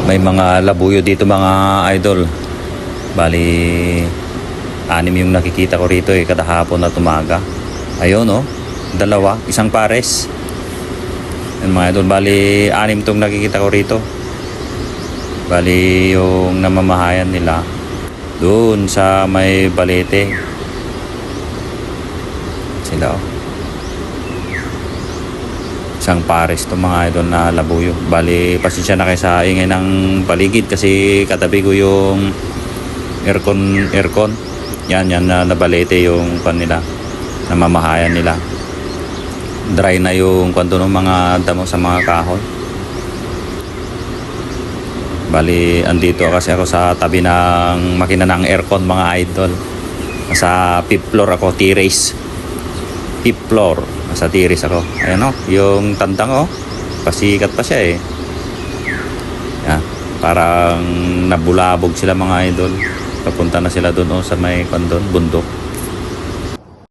May mga labuyo dito mga idol. Bali, 6 yung nakikita ko rito kada hapon at umaga. Ayun dalawa, isang pares. Yan mga idol, bali 6 tong nakikita ko rito. Bali yung namamahayan nila doon sa may Balete. Sila isang pares to mga idol na labuyo. Bali pasensya na kayo sa ingay ng paligid kasi katabi ko yung aircon. Yan na Balete yung kanila namamahayan nila. Dry na yung kanto ng mga damo sa mga kahoy. Bali andito kasi ako sa tabi ng makina ng aircon mga idol. Sa 5th floor ako, T-race. 5th floor, nasa T-race ako. Ayan yung tandang pasikat pa siya yan, parang nabulabog sila mga idol. Papunta na sila doon sa may kondon, bundok.